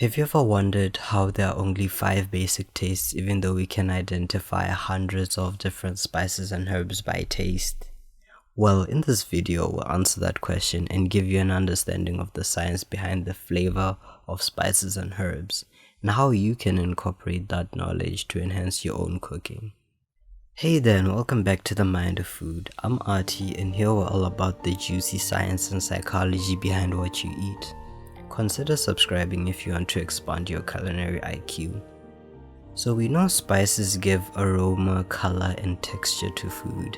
Have you ever wondered how there are only 5 basic tastes even though we can identify hundreds of different spices and herbs by taste? Well, in this video we'll answer that question and give you an understanding of the science behind the flavor of spices and herbs and how you can incorporate that knowledge to enhance your own cooking. Hey there and welcome back to the Mind of Food. I'm Artie and here we're all about the juicy science and psychology behind what you eat. Consider subscribing if you want to expand your culinary IQ. So we know spices give aroma, color and texture to food.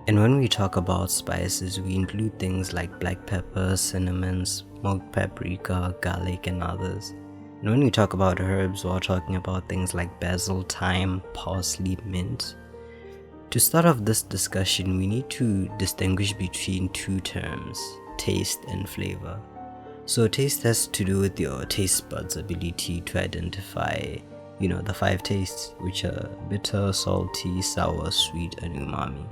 And when we talk about spices, we include things like black pepper, cinnamon, smoked paprika, garlic and others. And when we talk about herbs, we're talking about things like basil, thyme, parsley, mint. To start off this discussion, we need to distinguish between two terms, taste and flavor. So taste has to do with your taste buds' ability to identify, the 5 tastes, which are bitter, salty, sour, sweet, and umami.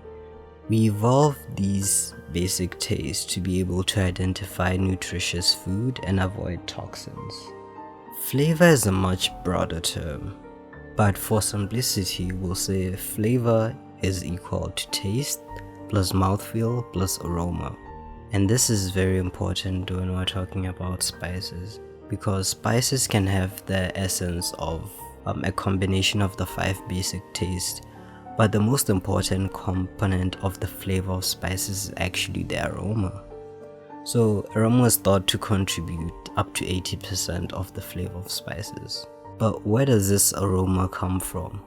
We evolved these basic tastes to be able to identify nutritious food and avoid toxins. Flavor is a much broader term, but for simplicity, we'll say flavor is equal to taste plus mouthfeel plus aroma. And this is very important when we're talking about spices, because spices can have the essence of a combination of the 5 basic tastes, but the most important component of the flavor of spices is actually the aroma. So aroma is thought to contribute up to 80% of the flavor of spices. But where does this aroma come from?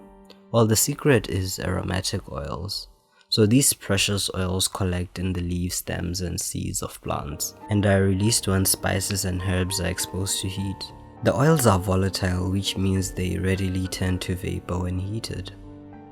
Well, the secret is aromatic oils. So these precious oils collect in the leaves, stems and seeds of plants and are released when spices and herbs are exposed to heat. The oils are volatile, which means they readily turn to vapor when heated.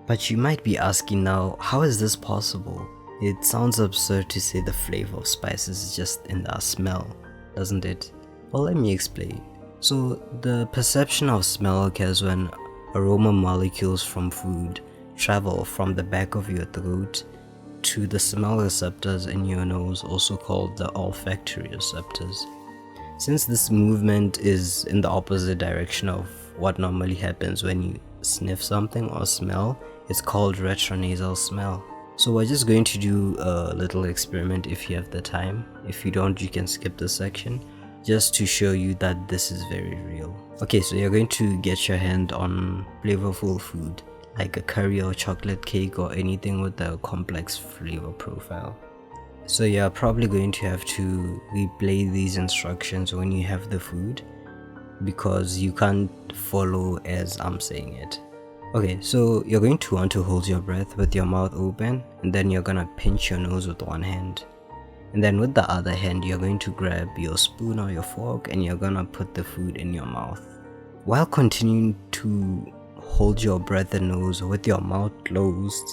But you might be asking now, how is this possible? It sounds absurd to say the flavor of spices is just in the smell, doesn't it? Well, let me explain. So the perception of smell occurs when aroma molecules from food travel from the back of your throat to the smell receptors in your nose, also called the olfactory receptors. Since this movement is in the opposite direction of what normally happens when you sniff something or smell, it's called retronasal smell. So we're just going to do a little experiment if you have the time. If you don't, you can skip this section, just to show you that this is very real. Okay, so you're going to get your hand on flavorful food, like a curry or chocolate cake or anything with a complex flavor profile. So you're probably going to have to replay these instructions when you have the food, because you can't follow as I'm saying it. Okay, so you're going to want to hold your breath with your mouth open, and then you're gonna pinch your nose with one hand. And then with the other hand, you're going to grab your spoon or your fork and you're gonna put the food in your mouth. While continuing to hold your breath and nose with your mouth closed,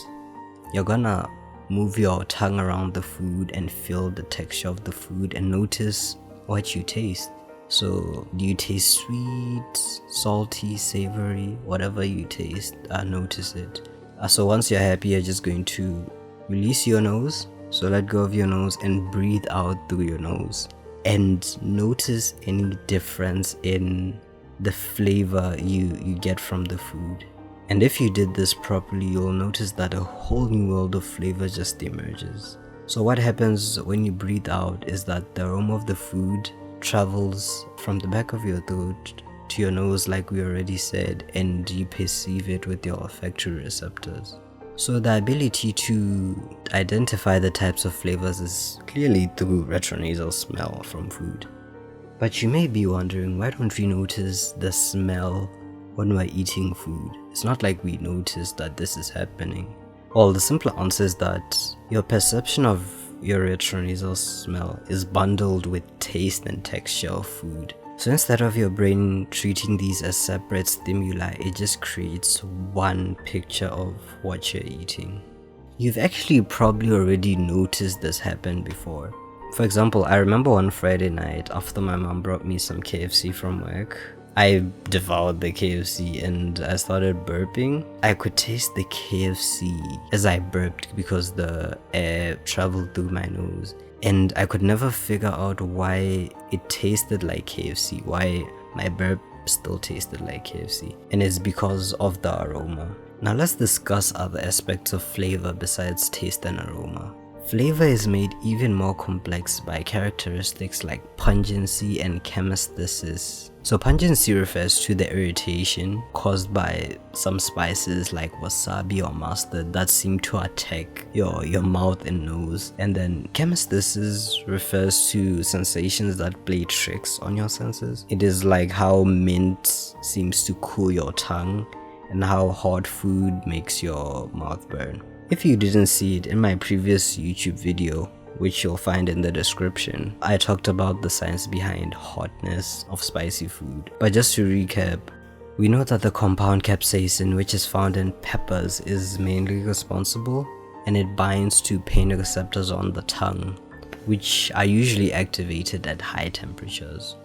you're gonna move your tongue around the food and feel the texture of the food and notice what you taste. So do you taste sweet, salty, savory? Whatever you taste, notice it. So once you're happy, you're just going to release your nose. So let go of your nose and breathe out through your nose, and notice any difference in the flavor you get from the food. And if you did this properly, you'll notice that a whole new world of flavor just emerges. So what happens when you breathe out is that the aroma of the food travels from the back of your throat to your nose, like we already said, and you perceive it with your olfactory receptors. So the ability to identify the types of flavors is clearly through retronasal smell from food. But you may be wondering, why don't we notice the smell when we're eating food? It's not like we notice that this is happening. Well, the simple answer is that your perception of your retronasal smell is bundled with taste and texture of food. So instead of your brain treating these as separate stimuli, it just creates one picture of what you're eating. You've actually probably already noticed this happen before. For example, I remember one Friday night after my mom brought me some KFC from work. I devoured the KFC and I started burping. I could taste the KFC as I burped because the air traveled through my nose. And I could never figure out why it tasted like KFC, why my burp still tasted like KFC, and it's because of the aroma. Now let's discuss other aspects of flavor besides taste and aroma. Flavor is made even more complex by characteristics like pungency and chemostasis. So pungency refers to the irritation caused by some spices like wasabi or mustard that seem to attack your mouth and nose. And then chemostasis refers to sensations that play tricks on your senses. It is like how mint seems to cool your tongue and how hot food makes your mouth burn. If you didn't see it in my previous YouTube video, which you'll find in the description, I talked about the science behind hotness of spicy food. But just to recap, we know that the compound capsaicin, which is found in peppers, is mainly responsible, and it binds to pain receptors on the tongue, which are usually activated at high temperatures.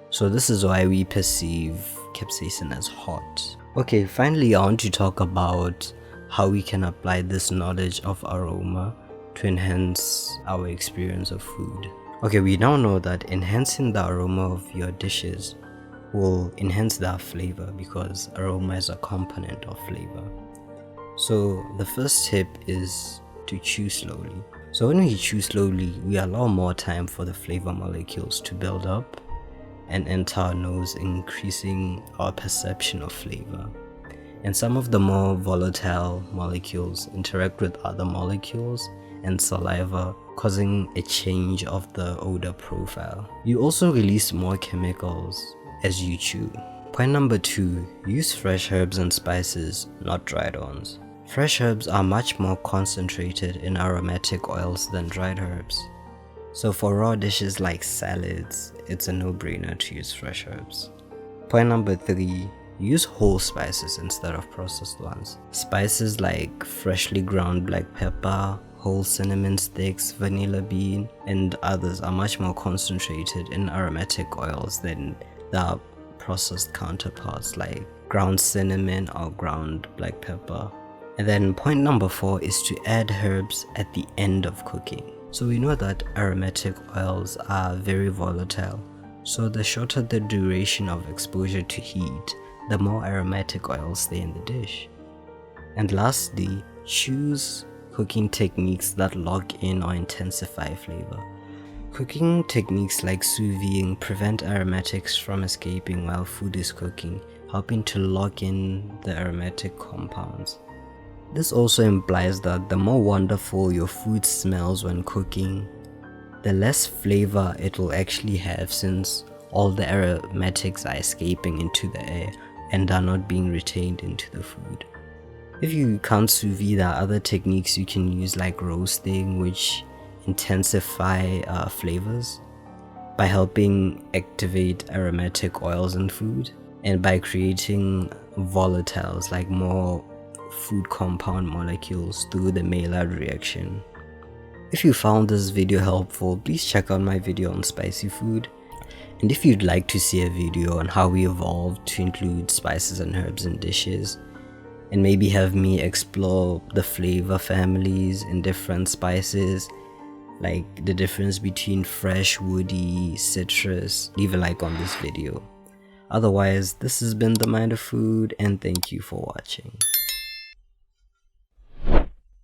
So this is why we perceive capsaicin as hot. Okay, finally I want to talk about how we can apply this knowledge of aroma to enhance our experience of food. Okay, we now know that enhancing the aroma of your dishes will enhance their flavor because aroma is a component of flavor. So the first tip is to chew slowly. So when we chew slowly, we allow more time for the flavor molecules to build up and enter our nose, increasing our perception of flavor. And some of the more volatile molecules interact with other molecules and saliva, causing a change of the odor profile. You also release more chemicals as you chew. Point number 2, use fresh herbs and spices, not dried ones. Fresh herbs are much more concentrated in aromatic oils than dried herbs. So for raw dishes like salads, it's a no-brainer to use fresh herbs. Point number 3, use whole spices instead of processed ones. Spices like freshly ground black pepper, whole cinnamon sticks, vanilla bean, and others are much more concentrated in aromatic oils than the processed counterparts like ground cinnamon or ground black pepper. And then point number 4 is to add herbs at the end of cooking. So we know that aromatic oils are very volatile, so the shorter the duration of exposure to heat, the more aromatic oils stay in the dish. And lastly, choose cooking techniques that lock in or intensify flavor. Cooking techniques like sous videing prevent aromatics from escaping while food is cooking, helping to lock in the aromatic compounds. This also implies that the more wonderful your food smells when cooking, the less flavor it will actually have, since all the aromatics are escaping into the air and are not being retained into the food. If you can't sous vide, there are other techniques you can use like roasting, which intensify flavors by helping activate aromatic oils in food and by creating volatiles like more food compound molecules through the Maillard reaction. If you found this video helpful, please check out my video on spicy food. And if you'd like to see a video on how we evolved to include spices and herbs in dishes, and maybe have me explore the flavor families in different spices, like the difference between fresh, woody, citrus, leave a like on this video. Otherwise, this has been The Mind of Food, and thank you for watching.